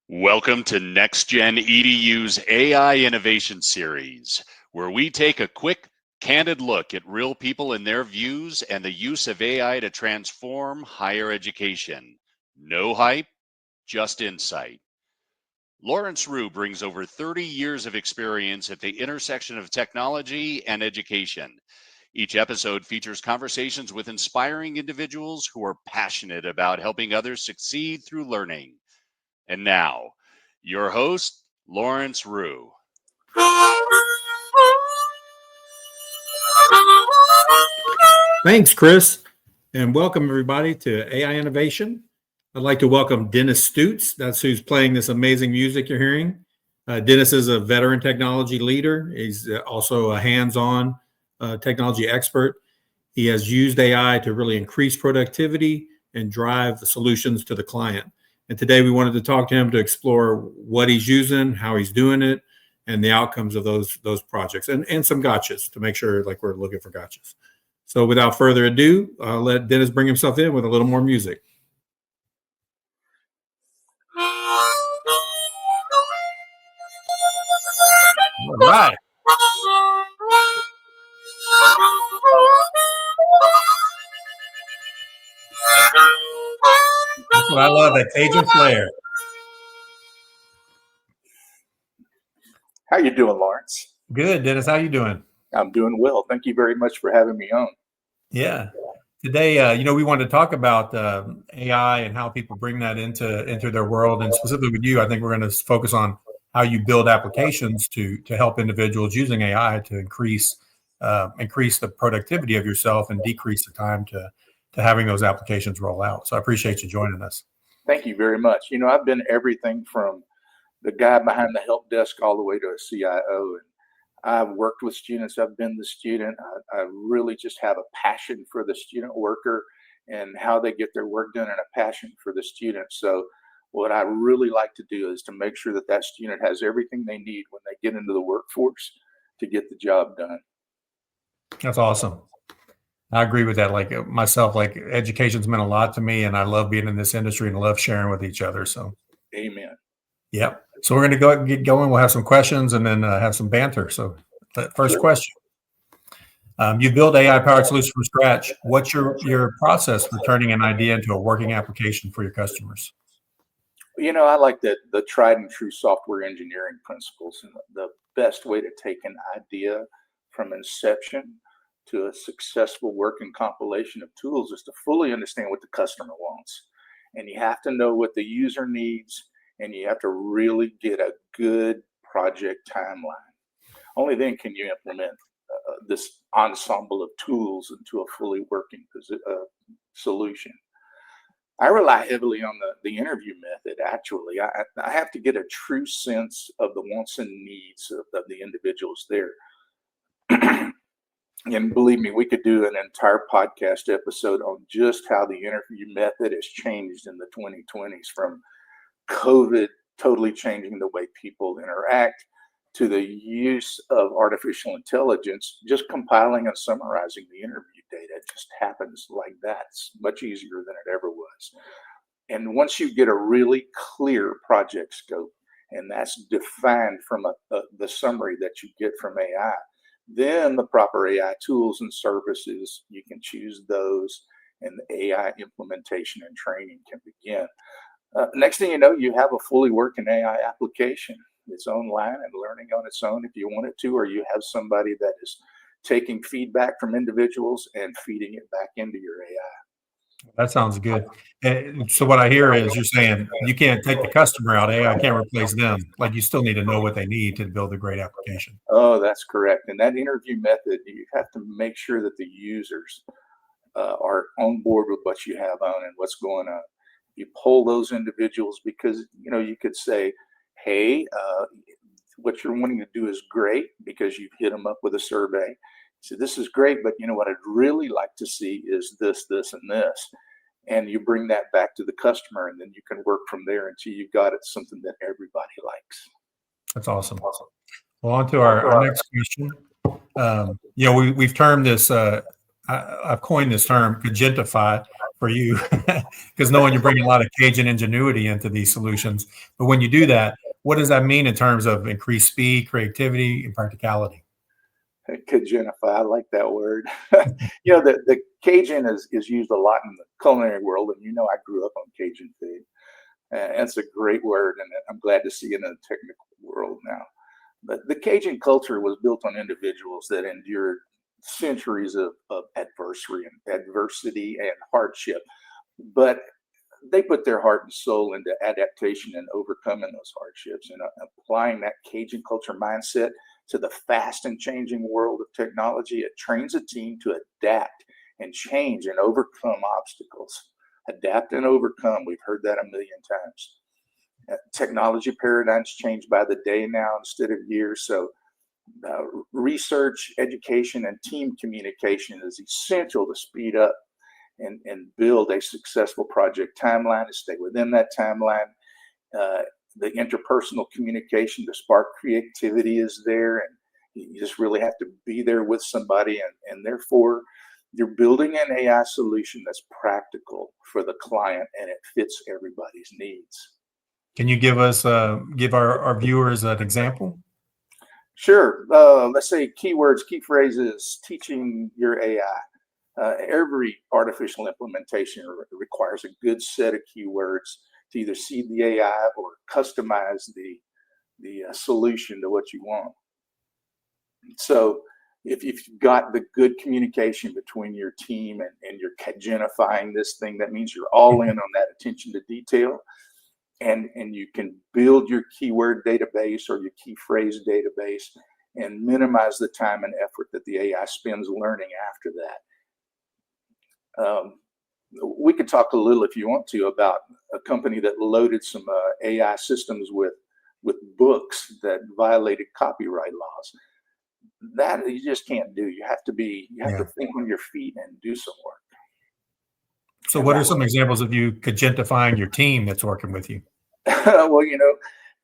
Welcome to NexGenEdu's AI Innovation Series, where we take a quick, candid look at real people and their views and the use of AI to transform higher education. No hype, just insight. Lawrence Rue brings over 30 years of experience at the intersection of technology and education. Each episode features conversations with inspiring individuals who are passionate about helping others succeed through learning. And now, your host, Lawrence Rue. Thanks, Chris, and welcome everybody to AI Innovation. I'd like to welcome Dennis Stutes. That's who's playing this amazing music you're hearing. Dennis is a veteran technology leader. He's also a hands-on technology expert. He has used AI to really increase productivity and drive the solutions to the client. And today we wanted to talk to him to explore what he's using, how he's doing it, and the outcomes of those projects, and some gotchas to make sure like we're looking for gotchas. So without further ado, I'll let Dennis bring himself in with a little more music. All right. That's what I love, that Cajun flair. How you doing, Lawrence? Good, Dennis. How you doing? I'm doing well. Thank you very much for having me on. Yeah. Today, we wanted to talk about AI and how people bring that into their world. And specifically with you, I think we're going to focus on how you build applications to help individuals using AI to increase the productivity of yourself and decrease the time to having those applications roll out. So I appreciate you joining us. Thank you very much. I've been everything from the guy behind the help desk all the way to a CIO. And I've worked with students. I've been the student. I really just have a passion for the student worker and how they get their work done, and a passion for the student. So what I really like to do is to make sure that student has everything they need when they get into the workforce to get the job done. That's awesome. I agree with that. Like myself, like education's meant a lot to me, and I love being in this industry and love sharing with each other. So, amen. Yep. So we're going to get going. We'll have some questions and then have some banter. So, first question: you build AI-powered solutions from scratch. What's your process for turning an idea into a working application for your customers? I like the tried and true software engineering principles, and the best way to take an idea from inception to a successful working compilation of tools is to fully understand what the customer wants. And you have to know what the user needs, and you have to really get a good project timeline. Only then can you implement this ensemble of tools into a fully working solution. I rely heavily on the interview method. Actually, I have to get a true sense of the wants and needs of the individuals there. And believe me, we could do an entire podcast episode on just how the interview method has changed in the 2020s, from COVID totally changing the way people interact to the use of artificial intelligence, just compiling and summarizing the interview data. It just happens like that. It's much easier than it ever was. And once you get a really clear project scope, and that's defined from the summary that you get from AI, then the proper AI tools and services, you can choose those, and the AI implementation and training can begin. Next thing you know, you have a fully working AI application. It's online and learning on its own if you want it to, or you have somebody that is taking feedback from individuals and feeding it back into your AI. That sounds good. And so what I hear is you're saying you can't take the customer out. AI can't replace them. Like, you still need to know what they need to build a great application. Oh, that's correct. And that interview method, you have to make sure that the users are on board with what you have on and what's going on. You poll those individuals because, you could say, hey, what you're wanting to do is great, because you've hit them up with a survey. So this is great, but what I'd really like to see is this, this, and this. And you bring that back to the customer, and then you can work from there until you've got it something that everybody likes. That's awesome. Well, on to our next question. We've termed this, I've coined this term, Caj-entify, for you because knowing you're bringing a lot of Cajun ingenuity into these solutions. But when you do that, what does that mean in terms of increased speed, creativity, and practicality? Cajunify, I like that word. The Cajun is used a lot in the culinary world, and I grew up on Cajun food. It's a great word, and I'm glad to see it in the technical world now. But the Cajun culture was built on individuals that endured centuries of adversity and hardship, but they put their heart and soul into adaptation and overcoming those hardships, and applying that Cajun culture mindset to the fast and changing world of technology. It trains a team to adapt and change and overcome obstacles. Adapt and overcome. We've heard that a million times. Technology paradigms change by the day now instead of years. So research, education, and team communication is essential to speed up and build a successful project timeline, to stay within that timeline. The interpersonal communication to spark creativity is there, and you just really have to be there with somebody, and therefore you're building an AI solution that's practical for the client and it fits everybody's needs. Can you give us give our viewers an example? Sure. Let's say keywords, key phrases, teaching your AI. Every artificial implementation requires a good set of keywords to either seed the AI or customize the solution to what you want. So if you've got the good communication between your team and you're Cajunifying this thing, that means you're all in on that attention to detail, and you can build your keyword database or your key phrase database and minimize the time and effort that the AI spends learning after that. We could talk a little, if you want to, about a company that loaded some AI systems with books that violated copyright laws. That you just can't do. You have to think on your feet and do some work. So what are some examples of you Cajunifying your team that's working with you? Well,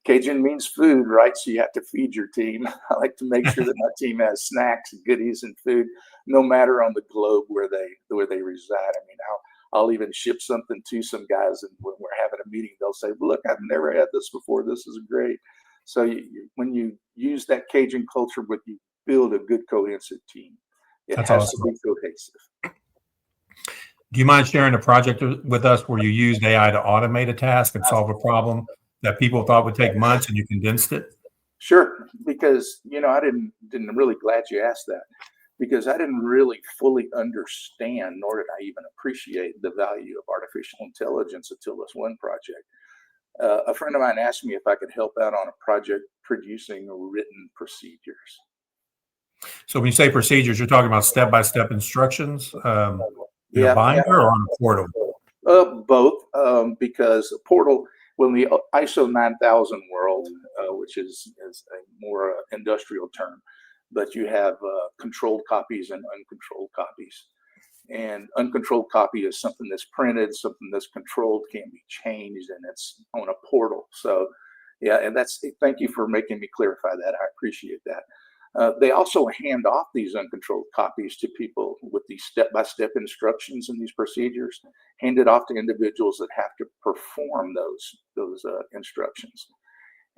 Cajun means food, right? So you have to feed your team. I like to make sure that my team has snacks, goodies, and food, no matter on the globe where they reside. I mean, I'll even ship something to some guys, and when we're having a meeting, they'll say, "Look, I've never had this before. This is great." So when you use that Cajun culture, but you build a good cohesive team, That's awesome. To be cohesive. Do you mind sharing a project with us where you used AI to automate a task and solve a problem that people thought would take months and you condensed it? Sure, because I didn't really glad you asked that, because I didn't really fully understand, nor did I even appreciate the value of artificial intelligence until this one project. A friend of mine asked me if I could help out on a project producing written procedures. So when you say procedures, you're talking about step-by-step instructions, in a binder or on a portal? Both, because a portal, in the ISO 9000 world, which is a more industrial term, but you have controlled copies and uncontrolled copies. And uncontrolled copy is something that's printed, something that's controlled, can't be changed, and it's on a portal. So yeah, and thank you for making me clarify that. I appreciate that. They also hand off these uncontrolled copies to people with these step-by-step instructions and these procedures, handed off to individuals that have to perform those instructions.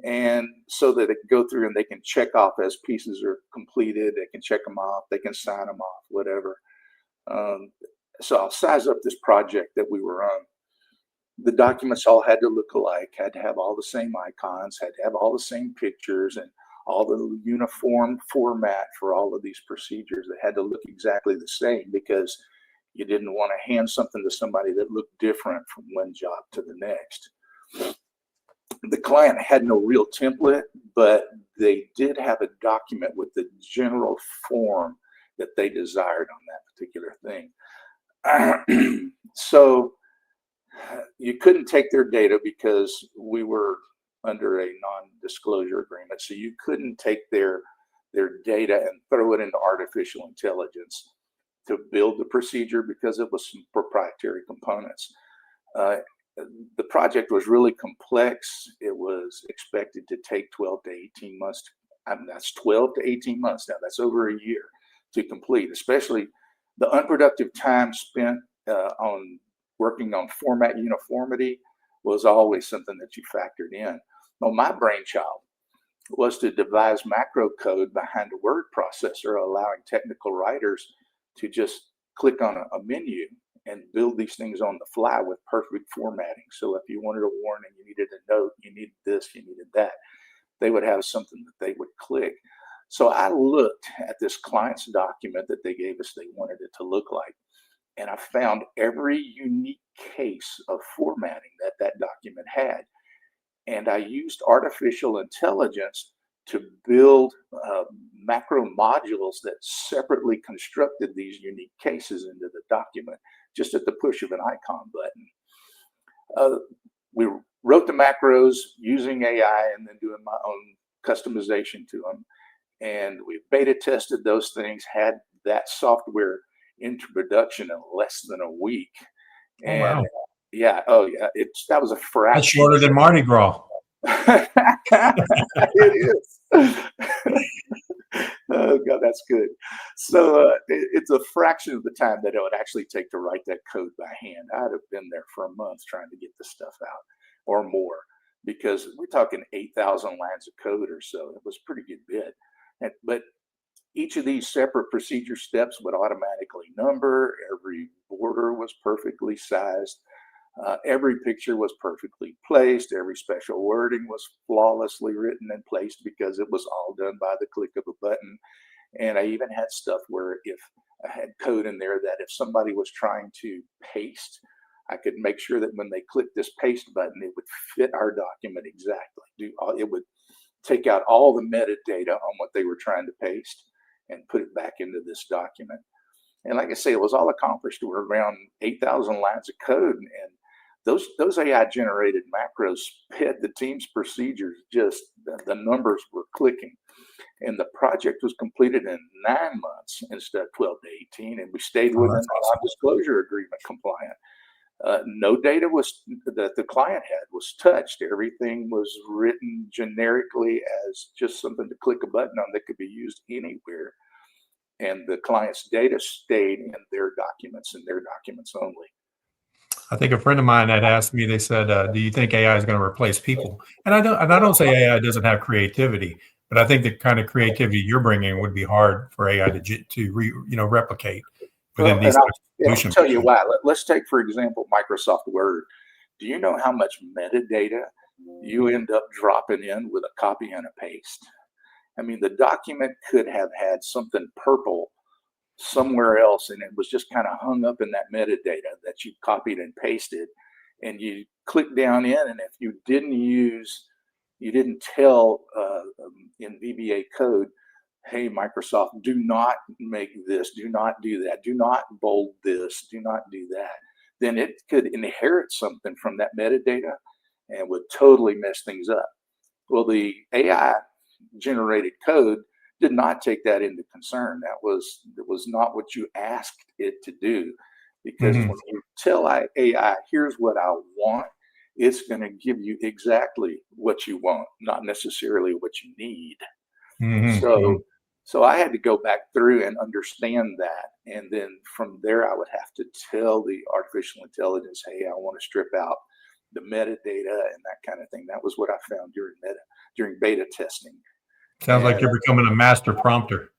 And so that they can go through and they can check off as pieces are completed, they can check them off, they can sign them off, whatever. So I'll size up this project that we were on. The documents all had to look alike, had to have all the same icons, had to have all the same pictures, and all the uniform format for all of these procedures. They had to look exactly the same, because you didn't want to hand something to somebody that looked different from one job to the next. The client had no real template, but they did have a document with the general form that they desired on that particular thing. So you couldn't take their data because we were under a non-disclosure agreement. So you couldn't take their data and throw it into artificial intelligence to build the procedure, because it was some proprietary components. The project was really complex. It was expected to take 12 to 18 months. That's 12 to 18 months now. That's over a year to complete, especially the unproductive time spent on working on format uniformity was always something that you factored in. Well, my brainchild was to devise macro code behind a word processor, allowing technical writers to just click on a menu and build these things on the fly with perfect formatting. So if you wanted a warning, you needed a note, you needed this, you needed that, they would have something that they would click. So I looked at this client's document that they gave us, they wanted it to look like, and I found every unique case of formatting that that document had. And I used artificial intelligence to build macro modules that separately constructed these unique cases into the document, just at the push of an icon button. We wrote the macros using AI and then doing my own customization to them. And we beta tested those things, had that software into production in less than a week. And wow. Yeah, that was a fraction. That's shorter than Mardi Gras. It is. Oh God, that's good. So it's a fraction of the time that it would actually take to write that code by hand. I'd have been there for a month trying to get this stuff out, or more, because we're talking 8,000 lines of code or so. It was a pretty good bit. But each of these separate procedure steps would automatically number. Every border was perfectly sized. Every picture was perfectly placed. Every special wording was flawlessly written and placed because it was all done by the click of a button. And I even had stuff where if I had code in there that if somebody was trying to paste, I could make sure that when they clicked this paste button, it would fit our document exactly. It would take out all the metadata on what they were trying to paste and put it back into this document. And like I say, it was all accomplished with around 8,000 lines of code. And those AI generated macros fed the team's procedures, just the numbers were clicking. And the project was completed in 9 months instead of 12 to 18. And we stayed within the non-disclosure agreement compliant. No data that the client had was touched. Everything was written generically as just something to click a button on that could be used anywhere. And the client's data stayed in their documents and their documents only. I think a friend of mine had asked me, they said, do you think AI is going to replace people? And I don't say AI doesn't have creativity, but I think the kind of creativity you're bringing would be hard for AI to replicate within these solutions. I'll tell you why. Let's take, for example, Microsoft Word. Do you know how much metadata you end up dropping in with a copy and a paste? I mean, the document could have had something purple somewhere else, and it was just kind of hung up in that metadata that you copied and pasted, and you click down in, and if you didn't tell in VBA code, hey, Microsoft, do not make this, do not do that, do not bold this, do not do that, then it could inherit something from that metadata and would totally mess things up. Well, the AI generated code did not take that into concern. That was not what you asked it to do, because when you tell AI, here's what I want, it's going to give you exactly what you want, not necessarily what you need. So I had to go back through and understand that. And then from there, I would have to tell the artificial intelligence, hey, I want to strip out the metadata and that kind of thing. That was what I found during beta testing. Sounds like you're becoming a master prompter.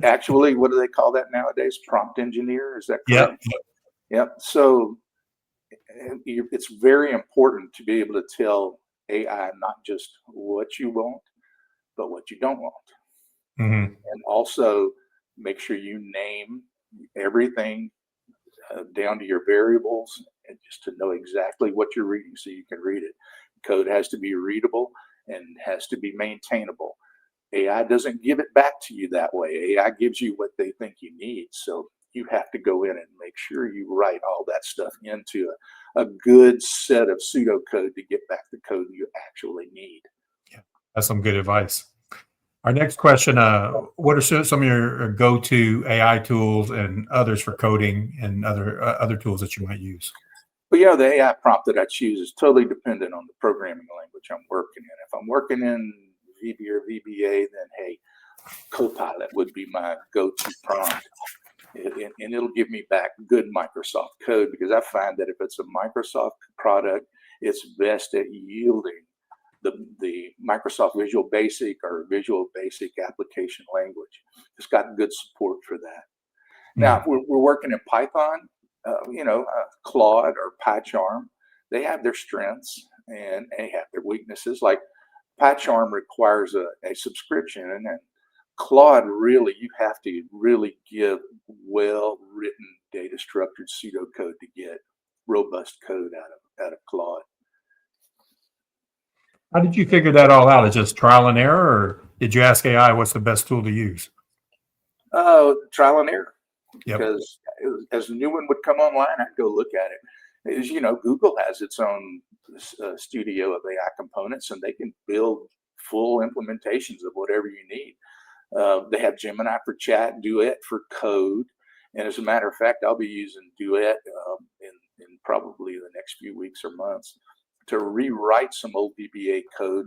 Actually, what do they call that nowadays? Prompt engineer? Is that correct? Yep. So it's very important to be able to tell AI not just what you want, but what you don't want. And also make sure you name everything down to your variables, and just to know exactly what you're reading so you can read it. Code has to be readable and has to be maintainable. AI doesn't give it back to you that way. AI gives you what they think you need. So you have to go in and make sure you write all that stuff into a good set of pseudocode to get back the code you actually need. Yeah, that's some good advice. Our next question, what are some of your go-to AI tools and others for coding and other tools that you might use? Well, the AI prompt that I choose is totally dependent on the programming language I'm working in. If I'm working in VB or VBA, then hey, Copilot would be my go-to prompt. and it'll give me back good Microsoft code, because I find that if it's a Microsoft product, it's best at yielding the Microsoft Visual Basic or Visual Basic application language. It's got good support for that. Now, if we're working in Python, Claude or PyCharm, they have their strengths and they have their weaknesses. Like PyCharm requires a subscription, and then Claude, really, you have to really give well-written, data-structured pseudocode to get robust code out of Claude. How did you figure that all out? Is it just trial and error, or did you ask AI what's the best tool to use? Trial and error. Yep. Because as a new one would come online, I'd go look at it. As you know, Google has its own studio of AI components, and they can build full implementations of whatever you need. They have Gemini for chat, Duet for code. And as a matter of fact, I'll be using Duet in probably the next few weeks or months to rewrite some old VBA code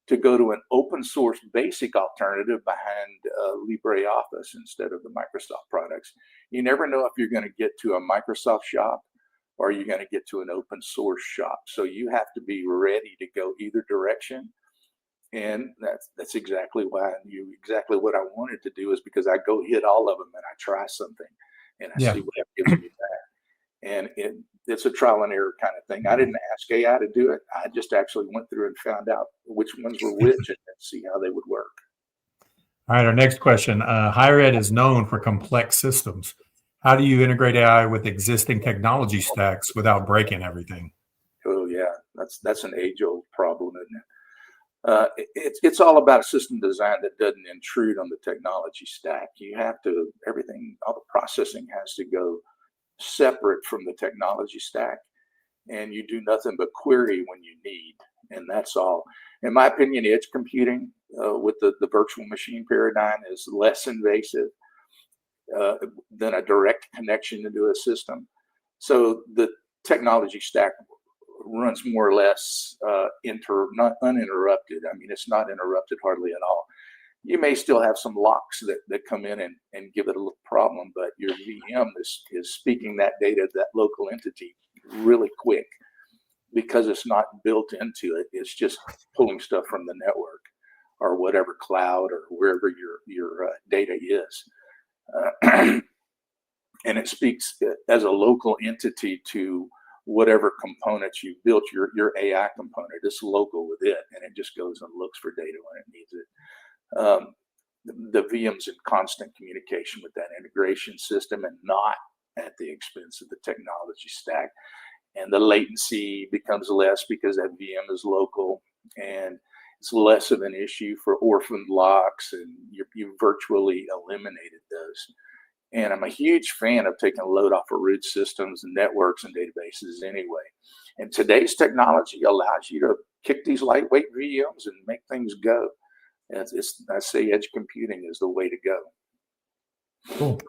to go to an open source basic alternative behind LibreOffice instead of the Microsoft products. You never know if you're going to get to a Microsoft shop or you're going to get to an open source shop. So you have to be ready to go either direction. And that's exactly why I knew exactly what I wanted to do, is because I go hit all of them and I try something and I see what it gives me back. And it's a trial and error kind of thing. I didn't ask AI to do it. I just actually went through and found out which ones were which and see how they would work. All right, our next question. Higher ed is known for complex systems. How do you integrate AI with existing technology stacks without breaking everything? Oh, yeah, that's an age-old problem, isn't it? It's all about a system design that doesn't intrude on the technology stack. You have to, all the processing has to go separate from the technology stack, and you do nothing but query when you need, and that's all. In my opinion, edge computing with the virtual machine paradigm is less invasive than a direct connection into a system. So the technology stack runs more or less not uninterrupted. I mean, it's not interrupted hardly at all. You may still have some locks that come in and give it a little problem, but your VM is speaking that data, that local entity, really quick, because it's not built into it. It's just pulling stuff from the network or whatever cloud or wherever your data is. And it speaks as a local entity to whatever components you built. Your AI component is local with it, and it just goes and looks for data when it needs it. The VM's in constant communication with that integration system and not at the expense of the technology stack. And the latency becomes less because that VM is local, and it's less of an issue for orphaned locks, and you virtually eliminated those. And I'm a huge fan of taking a load off of root systems and networks and databases anyway. And today's technology allows you to kick these lightweight VMs and make things go. I say edge computing is the way to go. Cool.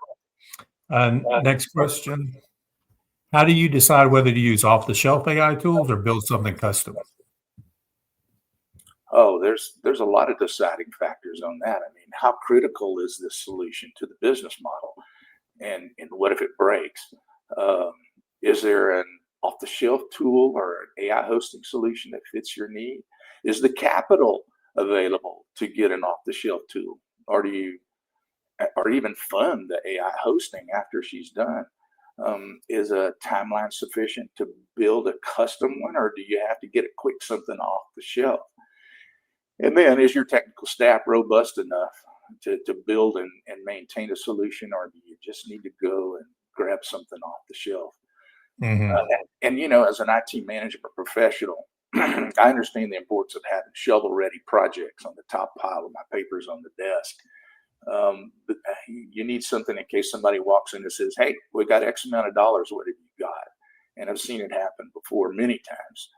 Next question. How do you decide whether to use off-the-shelf AI tools or build something custom? Oh, there's a lot of deciding factors on that. I mean, how critical is this solution to the business model? And what if it breaks? Is there an off-the-shelf tool or an AI hosting solution that fits your need? Is the capital available to get an off-the-shelf tool, or even fund the AI hosting after she's done? Is a timeline sufficient to build a custom one, or do you have to get a quick something off the shelf? And then, is your technical staff robust enough to build and maintain a solution, or do you just need to go and grab something off the shelf? Mm-hmm. And as an IT management professional, I understand the importance of having shovel-ready projects on the top pile of my papers on the desk. But you need something in case somebody walks in and says, "Hey, we got X amount of dollars. What have you got?" And I've seen it happen before many times.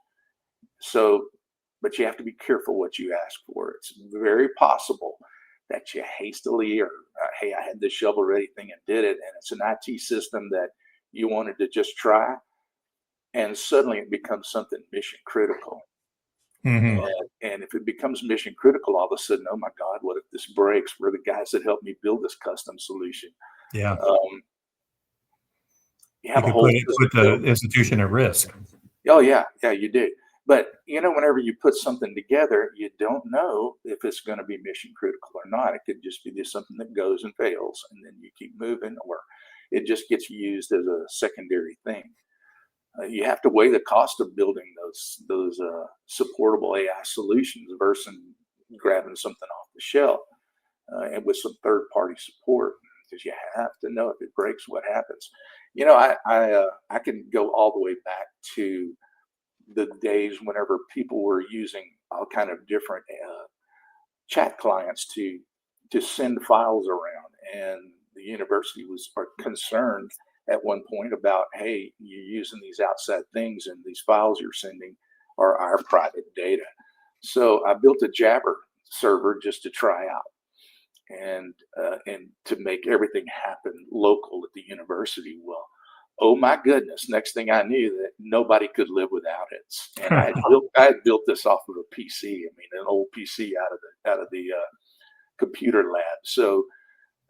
So, but you have to be careful what you ask for. It's very possible that you hastily hey, I had this shovel-ready thing and did it, and it's an IT system that you wanted to just try, and suddenly it becomes something mission critical. Mm-hmm. And if it becomes mission critical, all of a sudden, oh my God, what if this breaks? We're the guys that helped me build this custom solution. Yeah. you have You a could whole put the institution at risk. Oh yeah, you do. But whenever you put something together, you don't know if it's going to be mission critical or not. It could just be just something that goes and fails, and then you keep moving, or it just gets used as a secondary thing. You have to weigh the cost of building those supportable AI solutions versus grabbing something off the shelf and with some third-party support, because you have to know if it breaks, what happens. I can go all the way back to the days whenever people were using all kind of different chat clients to send files around, and the university was concerned at one point about, hey, you're using these outside things, and these files you're sending are our private data. So I built a Jabber server just to try out and to make everything happen local at the university. Well, oh my goodness, next thing I knew, that nobody could live without it. And I had built this off of a PC. I mean, an old PC out of the computer lab. So,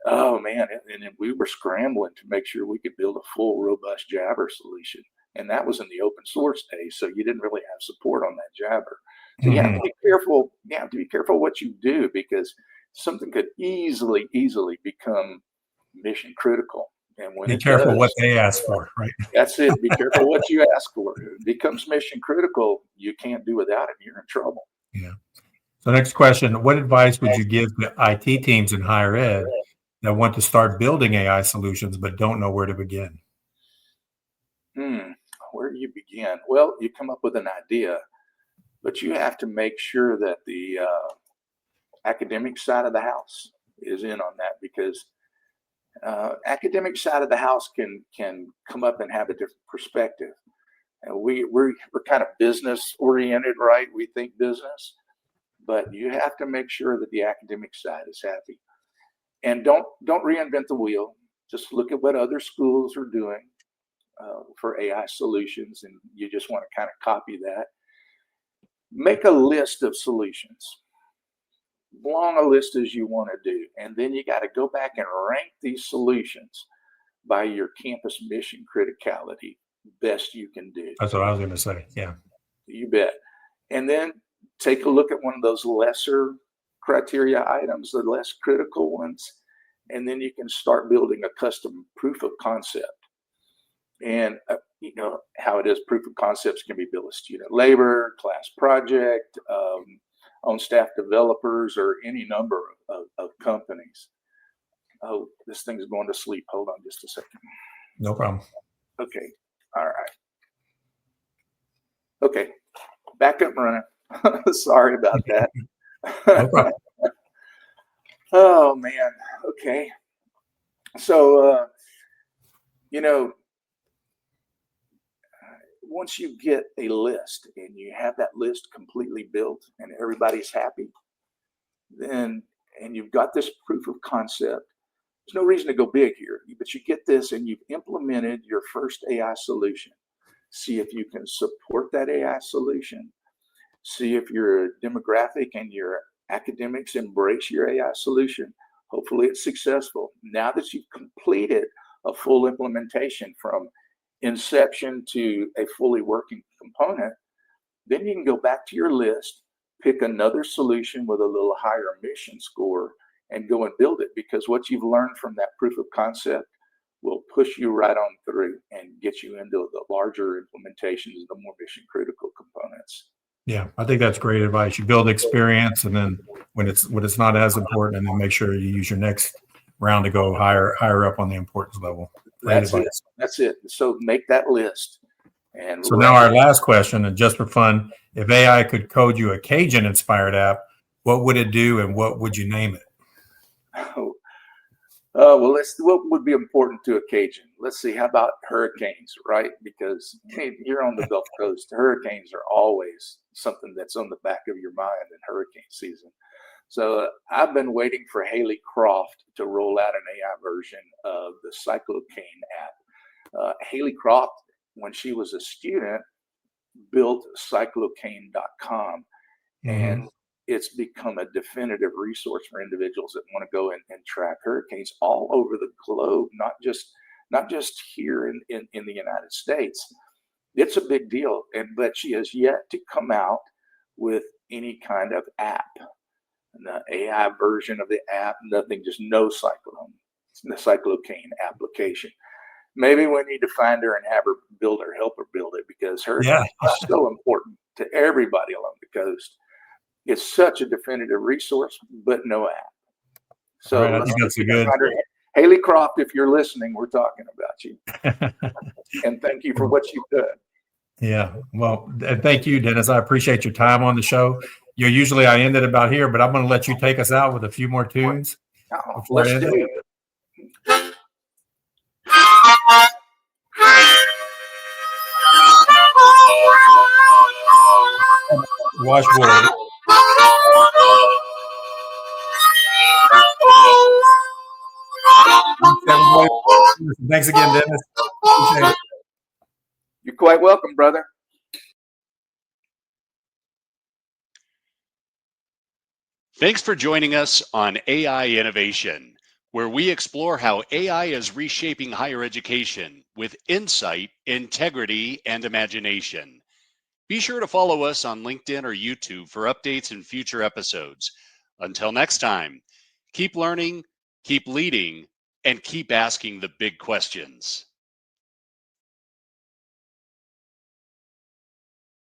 oh man, and then we were scrambling to make sure we could build a full, robust Jabber solution. And that was in the open source days, so you didn't really have support on that Jabber. So you have to be careful. You have to be careful what you do, because something could easily become mission critical. And when Be careful what they ask for, right? That's it. Be careful what you ask for. If it becomes mission critical, you can't do without it. You're in trouble. Yeah. So next question, what advice would you give to IT teams in higher ed that want to start building AI solutions but don't know where to begin? Where do you begin? Well, you come up with an idea, but you have to make sure that the academic side of the house is in on that, because academic side of the house can come up and have a different perspective. And we're kind of business oriented, right? We think business, but you have to make sure that the academic side is happy. And don't reinvent the wheel. Just look at what other schools are doing for AI solutions, and you just want to kind of copy that. Make a list of solutions, long a list as you want to do, and then you got to go back and rank these solutions by your campus mission criticality, best you can do. That's what I was going to say. Yeah, you bet. And then take a look at one of those lesser criteria items, the less critical ones, and then you can start building a custom proof of concept. And how it is, proof of concepts can be built with student labor, class project, on staff developers, or any number of companies. Oh, this thing's going to sleep. Hold on just a second. No problem. Okay. All right. Okay. Back up and running. Sorry about that. No problem. Oh, man. Okay. So, once you get a list and you have that list completely built and everybody's happy, then, and you've got this proof of concept, there's no reason to go big here, but you get this and you've implemented your first AI solution. See if you can support that AI solution. See if your demographic and your academics embrace your AI solution. Hopefully it's successful. Now that you've completed a full implementation from inception to a fully working component, then you can go back to your list, pick another solution with a little higher mission score, and go and build it, because what you've learned from that proof of concept will push you right on through and get you into the larger implementations, the more mission critical components. Yeah, I think that's great advice. You build experience, and then when it's not as important, and then make sure you use your next round to go higher up on the importance level. Great advice. That's it. So make that list. And so now our last question, and just for fun, if AI could code you a Cajun inspired app, what would it do and what would you name it? Well, what would be important to a Cajun? Let's see. How about hurricanes, right? Because you're on the Gulf Coast. Hurricanes are always something that's on the back of your mind in hurricane season. So I've been waiting for Haley Croft to roll out an AI version of the Cyclocane app. Haley Croft, when she was a student, built cyclocane.com, and it's become a definitive resource for individuals that want to go and track hurricanes all over the globe, not not just here in the United States. It's a big deal, but she has yet to come out with any kind of app. And the AI version of the app, nothing, just no cyclocaine application. Maybe we need to find her and have her help her build it, because her is so important to everybody along the coast. It's such a definitive resource, but no app. So right, I think that's a good. Haley Croft, if you're listening, we're talking about you. And thank you for what you've done. Yeah, well, thank you, Dennis. I appreciate your time on the show. Usually I end it about here, but I'm going to let you take us out with a few more tunes. Let's do it. Washboard. Thanks again, Dennis. Appreciate it. You're quite welcome, brother. Thanks for joining us on AI Innovation, where we explore how AI is reshaping higher education with insight, integrity, and imagination. Be sure to follow us on LinkedIn or YouTube for updates and future episodes. Until next time, keep learning, keep leading, and keep asking the big questions.